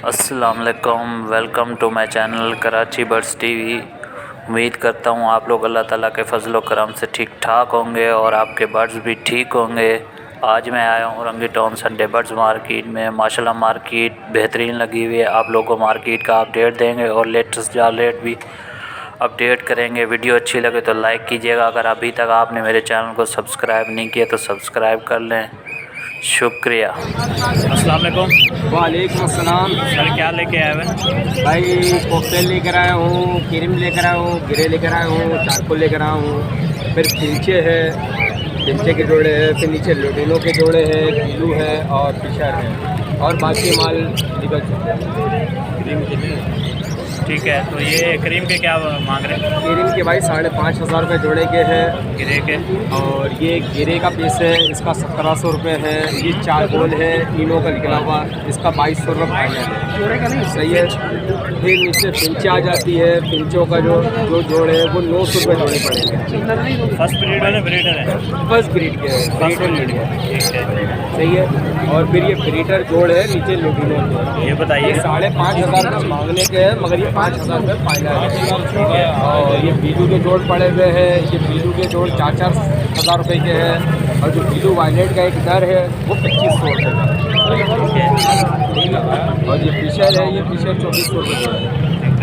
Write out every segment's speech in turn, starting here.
अस्सलाम वालेकुम, welcome to my channel Karachi birds TV. उम्मीद करता हूँ आप लोग अल्लाह ताला के फजल करम से ठीक ठाक होंगे और आपके बर्ड्स भी ठीक होंगे। आज मैं आया हूँ रंगी टाउन संडे बर्ड्स मार्केट में। माशाल्लाह मार्केट बेहतरीन लगी हुई है। आप लोगों को मार्केट का अपडेट देंगे और लेटेस्ट जाल रेट भी अपडेट करेंगे। वीडियो अच्छी लगे तो लाइक कीजिएगा। अगर अभी तक आपने मेरे चैनल को सब्सक्राइब नहीं किया तो सब्सक्राइब कर लें। शुक्रिया। अस्सलाम वालेकुम। वालेकुम अस्सलाम। सर क्या लेके आए हुए? भाई कॉकटेल लेकर आया हूँ, क्रीम लेकर आया हूँ, गिरे लेकर आया हूँ, चारकोल लेकर आया हूँ, फिर पिंचे है, पिंचे के जोड़े हैं, फिर नीचे लोडिनो के जोड़े हैं, पीलू है और फिशर है और बाकी माल निकल चुका है। क्रीम के लिए ठीक है। तो ये क्रीम के क्या मांग रहे हैं? क्रीम के भाई 5,500 रुपये जोड़े के हैं। गिरे के और ये गिरे का पीस है, इसका 1700 रुपये है। ये चारकोल है इनो का निकला हुआ, इसका 2200 रुपये फाइनल है। सही है। फिर नीचे पिंचे आ जाती है, पिंचों का जो जोड़ है वो 900 रुपये जोड़े पड़ेंगे। फर्स्ट ब्रीडर है ब्रीडर है? फर्स्ट ब्रीड के है, ब्रीडर है। सही है। और फिर ये ब्रीडर जोड़ है नीचे लोडिनो। ये बताइए। 5,500 रुपये मांगने के हैं मगर ये 5,000 रुपये फाइनल है। और ये बीजू के जोड़ पड़े हुए हैं। ये बीजू के जोड़ 4-4 हज़ार रुपये के हैं। और जो बीजू वायलेट का एक डर है वो 2500 रुपये का। और ये फिशर है, ये फिशर 2400 रुपये।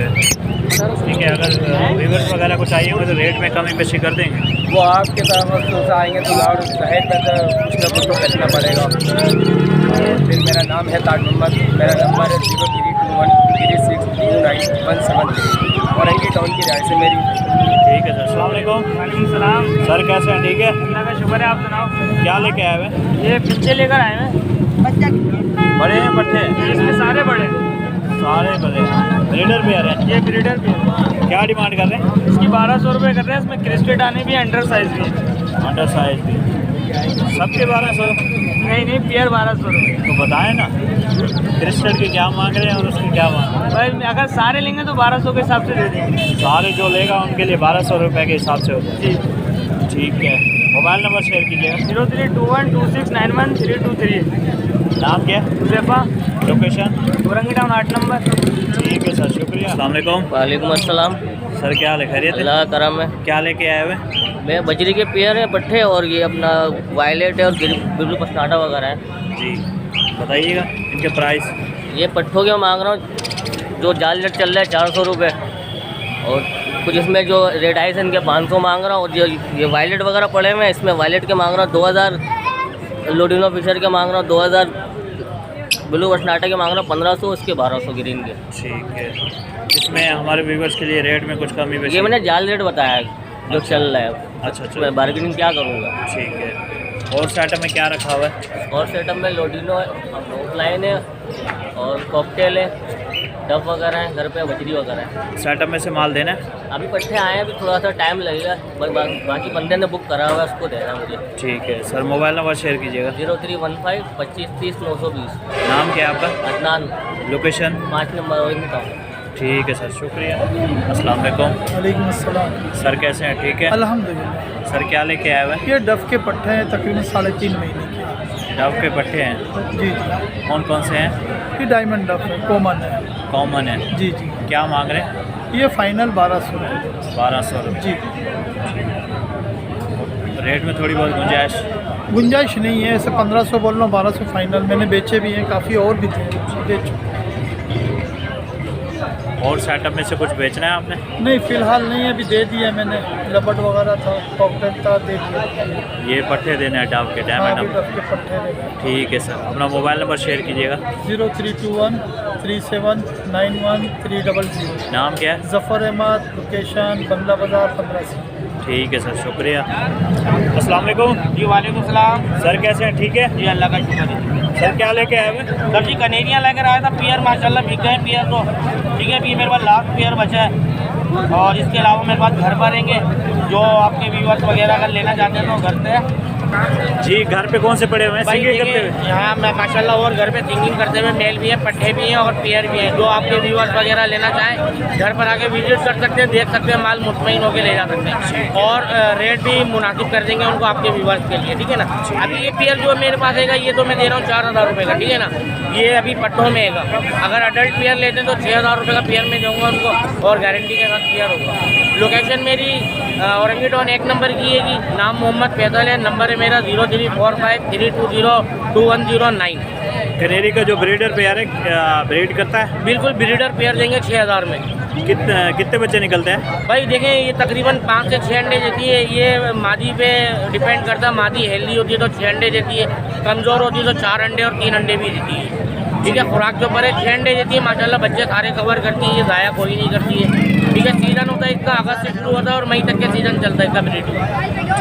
ठीक है। अगर व्यूअर्स वगैरह को चाहिए होगा तो रेट में कमी बेशी कर देंगे। वो आपके तरफ आएंगे तो और शहर में तो कुछ ना कुछ तो करना पड़ेगा। फिर मेरा नाम है ताज मोहम्मद। मेरा नंबर है 0321362917 और रंगी टाउन की राय से मेरी। ठीक है सर। अस्सलाम वालेकुम। वालेकुम सलाम। सर कैसे हैं? ठीक है। अल्लाह का शुक्र है। आप सुनाओ। क्या लेके आए हुए? ये पिंचे लेकर आए हैं। बड़े हैं पट्टे हैं? इसमें सारे बड़े हैं। सारे बड़े ब्रीडर भी आ रहे हैं? ये ब्रीडर भी है। क्या डिमांड कर रहे हैं? इसकी 1200 रुपये कर रहे हैं। इसमें क्रिस्टेड आने भी अंडर साइज भी है। अंडर साइज भी सबके 1200? नहीं पेयर 1200 रुपये। तो बताएं ना क्रिस्टल के क्या मांग रहे हैं और उसके क्या मांग रहे हैं? भाई अगर सारे लेंगे तो 1200 के हिसाब से दे देंगे। सारे जो लेगा उनके लिए 1200 रुपये के हिसाब से होता है। जी ठीक है। मोबाइल नंबर शेयर कीजिएगा। 0321269133। नाम क्या है? हुज़ैफा। लोकेशन? रंगी टाउन 8 नंबर। ठीक है सर, शुक्रिया। अस्सलाम वालेकुम। वालेकुम अस्सलाम। सर क्या हाल है? खैरियत है? अल्लाह करम है। क्या लेके आए हुए? मैं बजरी के पेयर है, पट्टे और ये अपना वायलेट है और बिल्कुल पसनाटा वगैरह है। जी बताइएगा इनके प्राइस। ये पट्टों के मैं मांग रहा हूँ, जो जाल रेट चल रहा है 400 रुपये। और कुछ इसमें जो रेड आइस है इनके 500 मांग रहा हूँ। और जो ये वायलेट वगैरह पड़े हुए हैं इसमें वायलेट के मांग रहा हूँ 2000। लोडिनो फिशर के मांग रहा हूँ 2000। ब्लू वसनाटा के मांग रहा हूँ 1500। इसके 1200 ग्रीन के। ठीक है। इसमें हमारे व्यूवर्स के लिए रेट में कुछ कमी बेशी? ये मैंने जाल रेट बताया है जो चल रहा है। अच्छा मैं बार्गेनिंग क्या करूँगा। ठीक है। और सेटअप में क्या रखा हुआ है? और सेटअप में लोडिनो है, ऑफलाइन है और कॉकटेल है, डब वगैरह है, घर पे बजरी वगैरह है। सेटअप में से माल देना है? अभी पट्टे आए हैं, अभी थोड़ा सा टाइम लगेगा। बाकी बंदे ने बुक करा हुआ है, उसको देना है मुझे। ठीक है सर। मोबाइल नंबर शेयर कीजिएगा। 0315 2530 920। नाम क्या है आपका? अदनान। लोकेशन? 5 नंबर और टाउन। ठीक है सर, शुक्रिया। अस्सलाम वालेकुम। वालेकुम अस्सलाम। सर कैसे हैं? ठीक है। अल्हम्दुलिल्लाह। सर क्या लेके आए हुए हैं? ये डफ के पट्टे हैं, तकरीबन 3.5 महीने के। डव के पट्टे हैं? जी कौन कौन से हैं? ये डायमंड डफ है, कॉमन है। कॉमन है? जी क्या मांग रहे हैं? ये फाइनल 1200 रुपये। 1200 रुपये। जी रेट में थोड़ी बहुत गुंजाइश? गुंजाइश नहीं है। ऐसे 1500 बोल रहा हूँ, 1200 फाइनल। मैंने बेचे भी हैं काफ़ी, और भी थे बेच चुके। और सेटअप में से कुछ बेचना है आपने? नहीं फ़िलहाल नहीं, अभी दे दिया मैंने। लपट वगैरह था, कॉकटेल था, दे दिया। ये पट्टे देने हैं डव के? हाँ, डायमंड अभी नंबर। डफ के पट्टे देगा। ठीक है सर। अपना मोबाइल नंबर शेयर कीजिएगा। 0321 3791 300। नाम क्या है? जफ़र अहमद। लोकेशन बंगला बाज़ार 15 ठीक है सर, शुक्रिया। अस्सलाम वालेकुम। जी वालेकुम सलाम। सर कैसे हैं? ठीक है। जी अल्लाह का शुक्र है। सर क्या लेके आए हुए? सर जी कनेरियाँ लेकर आया था। पियर माशाल्लाह बिक गए पियर तो। ठीक है, अभी मेरे पास लास्ट पियर बचा है। और इसके अलावा मेरे पास घर पर रहेंगे। जो आपके व्यूअर्स वगैरह अगर लेना चाहते हैं तो घर से जी घर पे कौन से पड़े हुए हैं भाई सिंगिंग करते देखिए हुए? यहाँ मैं माशाल्लाह और घर पे सिंगिंग करते हुए मेल भी है, पट्टे भी हैं और पेयर भी हैं। जो आपके व्यूअर्स वगैरह लेना चाहें घर पर आके विजिट कर सकते हैं, देख सकते हैं, माल मुतमईन होकर ले जा सकते हैं और रेट भी मुनासिब कर देंगे उनको आपके व्यूअर्स के लिए, ठीक है ना। अभी ये पेयर जो मेरे पास है ये तो मैं दे रहा हूँ 4000 रुपये का, ठीक है ना। ये अभी पट्टों में है। अगर अडल्ट पेयर लेते हैं तो 6000 रुपये का पेयर में दूँगा उनको और गारंटी के साथ पेयर होगा। लोकेशन मेरी औरंगी टाउन 1 नंबर की है, नाम मोहम्मद फैसल है, नंबर है मेरा 034532021009। कनेरी का जो ब्रीडर पेयर है ब्रीड करता है? बिल्कुल ब्रीडर पेयर देंगे 6000 में। कितने बच्चे निकलते हैं? भाई देखें ये तकरीबन 5 से 6 अंडे देती है। ये मादी पे डिपेंड करता है, मादी हेल्दी होती है तो 6 अंडे देती है, कमज़ोर होती है तो 4 अंडे और 3 अंडे भी देती है, ठीक है। खुराक जो पर है 6 अंडे देती है माशाल्लाह, बच्चे सारे कवर करती है, ये ज़ाया कोई नहीं करती है, ठीक है। सीज़न होता है इसका अगस्त से शुरू होता है और मई तक के सीज़न चलता है इसका ब्रीड।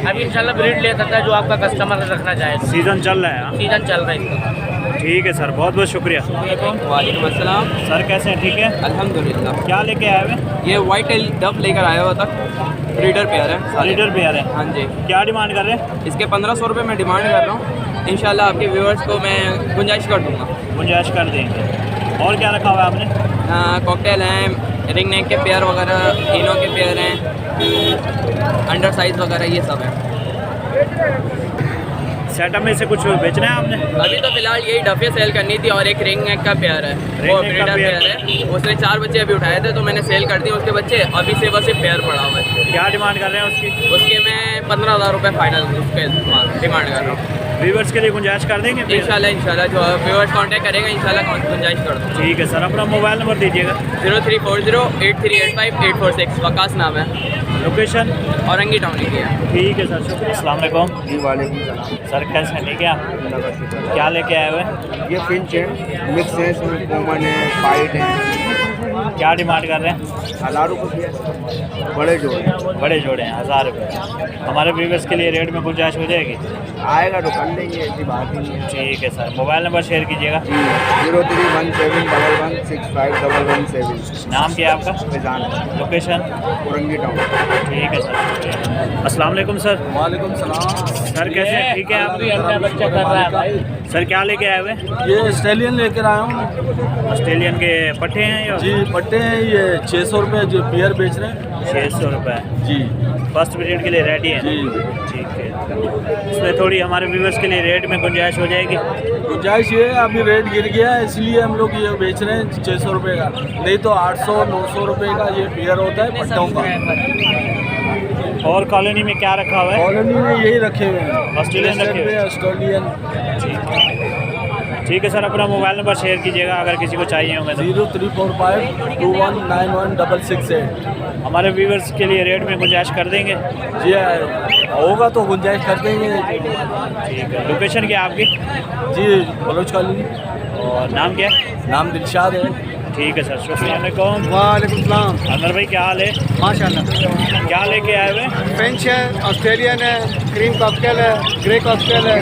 अभी इंशाल्लाह ब्रीड ले सकता है जो आपका कस्टमर रखना चाहे। सीज़न चल रहा है हाँ? सीज़न चल रहा है इसका। ठीक है सर, बहुत बहुत शुक्रिया। वालेकुम अस्सलाम। सर कैसे हैं? ठीक है अल्हम्दुलिल्लाह। क्या लेके आए हुए? ये वाइट टेल डब लेकर आया हुआ था, ब्रीडर पेयर है सारे। ब्रीडर पेयर है? हाँ जी। क्या डिमांड कर रहे हैं? इसके 1500 रुपये मैं डिमांड कर रहा हूँ। इंशाल्लाह आपके व्यूअर्स को मैं गुंजाइश कर दूँगा। गुंजाइश कर देंगे। और क्या रखा हुआ है आपने? कॉकटेल हैं, रिंग नेक के पेयर वगैरह, तीनों के पेयर हैं, अंडर साइज़ वगैरह ये सब है। सेटअप में से कुछ बेचना है आपने? अभी तो फिलहाल यही डफे सेल करनी थी और एक रिंग नेक का पेयर है, वो नेक का ब्रीडर पेयर पेयर है। उसने 4 बच्चे अभी उठाए थे तो मैंने सेल कर दिए उसके बच्चे, अभी से बस एक पेयर पड़ा हुआ है। क्या डिमांड कर रहे हैं उसकी? उसके मैं 15000 रुपये फाइनल उसके डिमांड कर रहा हूँ। व्यूअर्स के लिए गुंजाइश कर देंगे? इंशाल्लाह जो व्यूअर्स कांटेक्ट करेगा इंशाल्लाह गुंजाइश कर दूँगा। ठीक है सर, अपना मोबाइल नंबर दीजिएगा। 034083858446 वकास नाम है, लोकेशन औरंगी टाउन की है। ठीक है सर, शुक्रिया। अस्सलाम वालेकुम। जी वालेकुम सलाम। सर कैसे हैं? ठीक है आप? अल्लाह का शुक्र। क्या लेके आए हुए हैं? ये फिंच है, मिक्स है, इसमें कॉमन है, फाइट है। क्या डिमांड कर रहे हैं? 1000 रुपये बड़े जोड़े। बड़े जोड़े हैं 1000 रुपये। हमारे व्यूवर्स के लिए रेट में गुंजाइश हो जाएगी? आएगा तो कर लेंगे, ऐसी बात ही नहीं है। ठीक है सर, मोबाइल नंबर शेयर कीजिएगा। 031711651117। नाम क्या है आपका? फैजान, लोकेशन? औरंगी टाउन। ठीक है सर, शुक्रिया। अस्सलाम वालेकुम सर। वालेकुम सलाम। सर कैसे हैं? ठीक है आप? बच्चा कर रहा है भाई। सर क्या लेके आए हुए हैं? ये ऑस्ट्रेलियन लेकर आया हूँ। ऑस्ट्रेलियन के पट्टे हैं या? जी पट्टे हैं, ये 600 रुपये जो पेयर बेच रहे हैं। 600 रुपये। जी फर्स्ट पीरियड के लिए रेडी है? जी। ठीक है, इसमें थोड़ी हमारे व्यूवर्स के लिए रेट में गुंजाइश हो जाएगी? गुंजाइश ये अभी रेट गिर गया है इसलिए हम लोग ये बेच रहे हैं 600 रुपये का, नहीं तो 800-900 रुपये का ये पेयर होता है पट्टों का। और कॉलोनी में क्या रखा हुआ है? कॉलोनी में यही रखे हुए हैं, ऑस्ट्रेलियन रखे हुए हैं? ऑस्ट्रेलियन। ठीक है सर, अपना मोबाइल नंबर शेयर कीजिएगा अगर किसी को चाहिए होंगे तो। 0345219168। हमारे व्यूवर्स के लिए रेट में गुंजाइश कर देंगे? जी होगा तो गुंजाइश कर देंगे। ठीक है, लोकेशन क्या है आपकी? जी बलोच कॉलोनी। और नाम क्या है? नाम दिलशाद है। ठीक है सर, शुक्रिया। वालेकुम सलाम। अनवर भाई क्या हाल है? माशाल्लाह। क्या लेके आए हुए? फ्रेंच है, ऑस्ट्रेलियन है, क्रीम कॉकटेल है, ग्रे कॉकटेल है।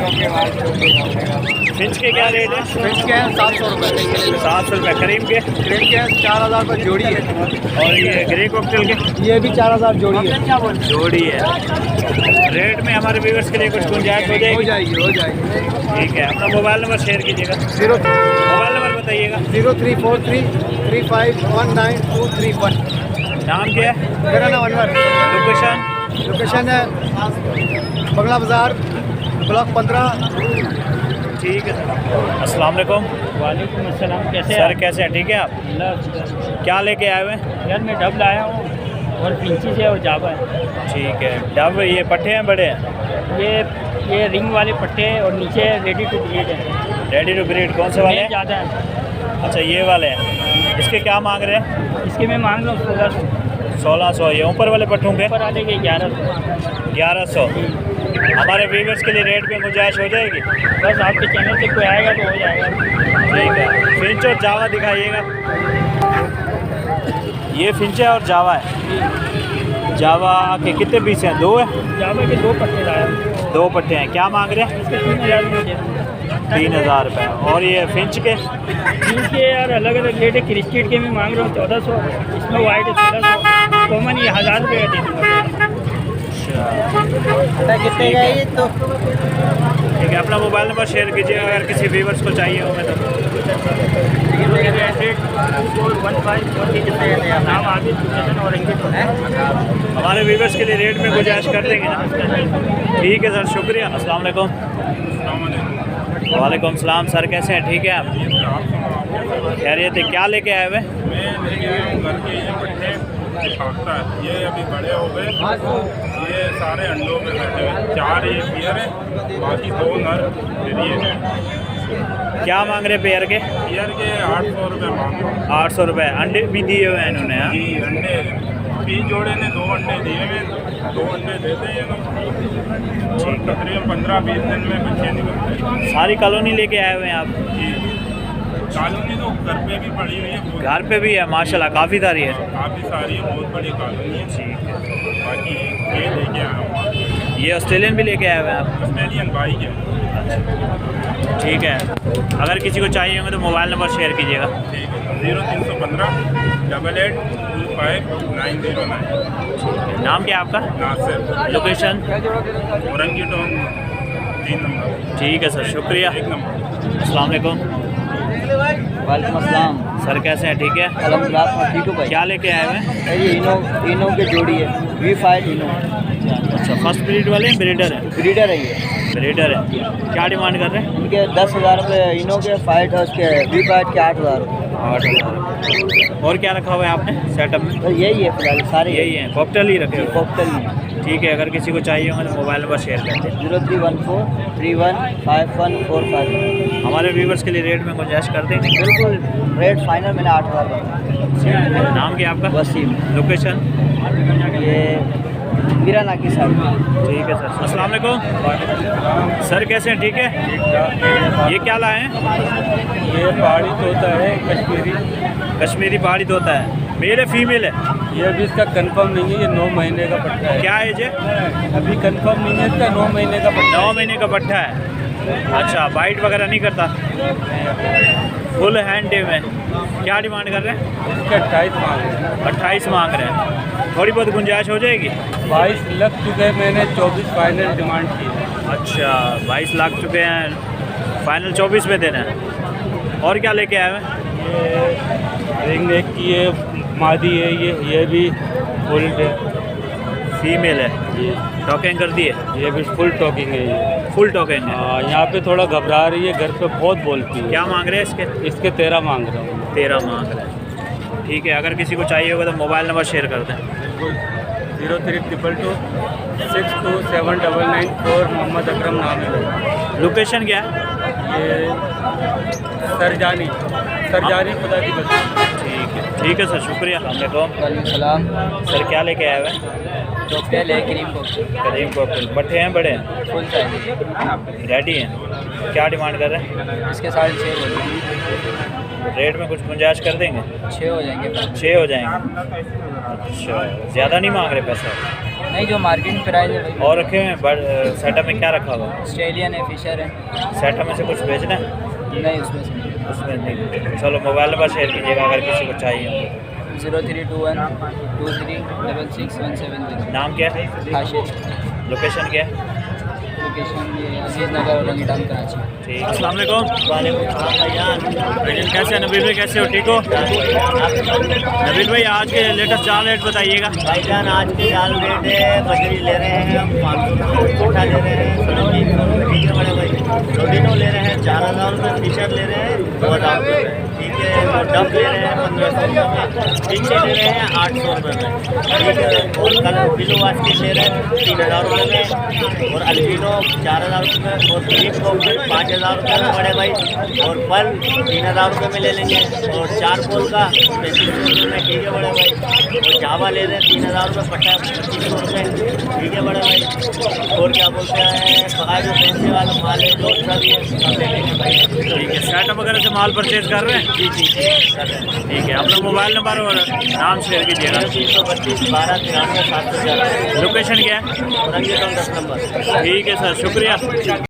फिंच के क्या रेट है? फ्रेंच के हैं 700 रुपये। 700 रुपये। करीम के? क्रीम के हैं 4000 रुपये जोड़ी है। और ये ग्रे कॉकटेल के? ये भी 4000 जोड़ी है। जोड़ी है। रेट में हमारे व्यूवर्स के लिए कुछ गुंजाइश हो हो जाएगी? जाएगी, हो जाएगी। ठीक है, अपना मोबाइल नंबर शेयर कीजिएगा। 0 मोबाइल नंबर बताइएगा। 0343351231। नाम क्या है? मेरा नाम अनवर। लोकेशन? लोकेशन है बंगला बाज़ार, ब्लॉक 15। ठीक है सर। अस्सलाम वालेकुम। वालेकुम अस्सलाम। कैसे सर कैसे हैं? ठीक है आप? क्या लेके आए हुए हैं? यार मैं डब लाया हूँ और पिंची से और जावा है। ठीक है, डब ये पट्टे हैं बड़े हैं? ये रिंग वाले पट्टे हैं और नीचे रेडी टू ब्रीड है। रेडी टू ब्रीड कौन से वाले हैं? ज़्यादा है। अच्छा ये वाले हैं। इसके क्या मांग रहे हैं? इसके मैं मांग रहा हूँ 1600। 1600। ये ऊपर वाले पट्टों के? ऊपर वाले के 1100। 1100। हमारे व्यूवर्स के लिए रेट में गुंजाइश हो जाएगी? बस आपके चैनल से कोई आएगा तो हो जाएगा। ठीक है, फिंच और जावा दिखाइएगा। ये फिंच है और जावा है। जावा के कितने पीस हैं? 2 है? जावा के 2 पट्टे लाया। 2 पट्टे हैं। क्या मांग रहे हैं? इसके 3000 में दे 3000 रुपये। और ये फिंच के? इनके यार अलग अलग रेट है। क्रिस्टेड के मैं मांग रहा हूँ 1400, इसमें वाइट है 1600, कॉमन ये 1000 रुपये का दे दूँगा। कितने का है ये तो? ठीक है, अपना मोबाइल नंबर शेयर कीजिए अगर किसी व्यूवर्स को चाहिए हो तो। हमारे व्यूवर्स के लिए रेट में गुंजाइश कर देंगे ना? ठीक है सर, शुक्रिया। अस्सलाम वालेकुम। वालेकुम सलाम सर, कैसे हैं? ठीक है आप? खैरियत है। क्या लेके आए हुए? ये अभी बड़े हो गए, ये सारे अंडों में बैठे हुए, 4 ये पेयर है, बाकी 2 नर। क्या मांग रहे पेयर के? पेयर के 800 रुपये मांग रहा हूँ। 800 रुपये। अंडे भी दिए हुए हैं इन्होंने? हाँ जी, अंडे 20 जोड़े ने 2 अंडे दिए हुए, 2 अंडे देते हैं लोग, और तकरीबन 15-20 दिन में बच्चे निकलते हैं। सारी कॉलोनी लेके आए हुए हैं आप? जी, कॉलोनी तो घर पे भी पड़ी हुई है, घर पे भी है माशाल्लाह, काफ़ी सारी है। काफ़ी सारी है, बहुत बड़ी कॉलोनी है। ठीक है। बाकी ये लेके आया हूँ, ये ऑस्ट्रेलियन भी लेके आए हुए हैं आप? ऑस्ट्रेलियन बाइक है। ठीक है, अगर किसी को चाहिए होंगे तो मोबाइल नंबर शेयर कीजिएगा। ठीक है, 0315 8825 909। नाम क्या है आपका? नासिर, लोकेशन? औरंगी टोन 3 नंबर। ठीक है सर, शुक्रिया। 1 नंबर। अस्सलाम वालेकुम। वालेकुम अस्सलाम। सर कैसे हैं? ठीक है। अल्हम्दुलिल्लाह ठीक हो भाई। क्या लेके आए हुए हैं? ये इनो के जोड़ी है, V5 इनो। अच्छा, फर्स्ट ब्रीड वाले हैं, ब्रीडर हैं? ब्रीडर है ये। ब्रीडर है। क्या डिमांड कर रहे हैं? इनके 10,000 रुपये इनो के, फाइट है उसके V5 के 8,000 रुपये। 8,000। और क्या रखा हुआ है आपने सेटअप में? तो यही है फिलहाल, सारे यही हैं, कॉकटेल ही रखे हुए हैं। कॉकटेल ठीक है, अगर किसी को चाहिए होंगे तो मोबाइल नंबर शेयर कर दें। 0314315145। हमारे व्यूवर्स के लिए रेट में गुंजाइश कर देंगे? बिल्कुल, रेट फाइनल मैंने 8,000 बताया। नाम क्या आपका? वसीम। लोकेशन? ये मीराना की साइड। ठीक है सर। अस्सलाम वालेकुम सर, कैसे हैं? ठीक है। ये क्या लाए हैं? ये पहाड़ी तोता है, कश्मीरी। कश्मीरी पहाड़ी तोता है। मेल है फीमेल है? ये अभी इसका कंफर्म नहीं है, ये 9 महीने का पट्टा है। क्या एज है? अभी कंफर्म नहीं है इसका, 9 महीने का पट्टा 9 महीने का पट्टा है। अच्छा, बाइट वगैरह नहीं करता? फुल हैंड डे में। क्या डिमांड कर रहे हैं? इसका 28 मांग रहे हैं। 28 मांग रहे हैं। थोड़ी बहुत गुंजाइश हो जाएगी? 22 लग चुके हैं, मैंने 24 फाइनल डिमांड की है। अच्छा, 22 लाख चुके हैं, फाइनल 24 में देना है। और क्या लेके आए हैं? ये रिंग नेक की है, मादी है, ये भी फुल है, फीमेल है। ये टॉकिंग कर दी है? ये भी फुल टॉकिंग है। ये फुल टॉकिंग है। यहाँ पे थोड़ा घबरा रही है, घर पे बहुत बोलती है। क्या मांग रहे हैं इसके? इसके 13 मांग रहा हूँ। 13 मांग रहे हैं। ठीक है, अगर किसी को चाहिए होगा तो मोबाइल नंबर शेयर कर दें। 0322 627994 मोहम्मद अकरम नाम है। लोकेशन क्या है? ये सरजानी खुदा की बस्ती। ठीक है सर, शुक्रिया। वालेकुम सलाम। सर, क्या लेके आए हुए हैं? कॉकटेल है, क्रीम कॉकटेल। करीम कॉकटेल। बट्ठे हैं, बड़े हैं? Full size. रेडी हैं। क्या डिमांड कर रहे हैं? इसके 6.5 हो जाएंगे। रेट में कुछ गुंजाइश कर देंगे? 6 हो जाएंगे। 6 हो जाएंगे। अच्छा, ज़्यादा नहीं मांग रहे पैसा? नहीं, जो मार्केट प्राइस है और रखे हुए हैं? सेटअप में क्या रखा हुआ है? ऑस्ट्रेलियन है, फिशर है। सेटअप में से कुछ भेजना है? नहीं, उसमें से उसमें नहीं। चलो, मोबाइल नंबर शेयर कीजिएगा अगर किसी को चाहिए हो। 0321236617। नाम क्या है? हाशिर। लोकेशन क्या है? लोकेशन ये अजीज़ नगर, औरंगीटान, कराची। ठीक। अस्सलाम वालेकुम। भाईजान कैसे हैं? नबील भाई कैसे हो? ठीक हो? नबील भाई, आज के लेटेस्ट जाल रेट बताइएगा। भाईजान आज के जाल रेट है, बकरी ले रहे हैं हम 500 रुपये, कोठा ले रहे हैं 350 रुपये। ठीक है बड़े भाई। रोडिनो ले रहे हैं 4,000 रुपये, फिशर ले रहे हैं 2,000 रुपये। ठीक है, और डब ले रहे हैं 1,500 रुपये में, पिंचे ले रहे हैं 800 रुपये में। ठीक है, और कल बिलो वास्की ले रहे हैं 3,000 रुपये में, और अल्बिनो 4,000 रुपये में, और क्रीम कॉकटेल 5,000 रुपये में बड़े भाई, और पल 3,000 रुपये में ले लेंगे, और 4 पोल का 3,500 रुपये में। ठीक है बड़े भाई। और जावा ले रहे हैं 3,000 रुपये, पट्टा 2,500 रुपये। ठीक है बड़े भाई। और क्या बोलते हैं, बगाए जो पैसे वाला माल है जो सा भी है सब ले लेंगे भाई। ठीक है, सेटअप वगैरह से माल परचेज कर रहे हैं? जी जी जी कर रहे हैं। ठीक है, अपना मोबाइल नंबर और नाम शेयर कीजिएगा। 332 12 93 711। लोकेशन क्या है? Orangi town 10 number. ठीक है सर, शुक्रिया।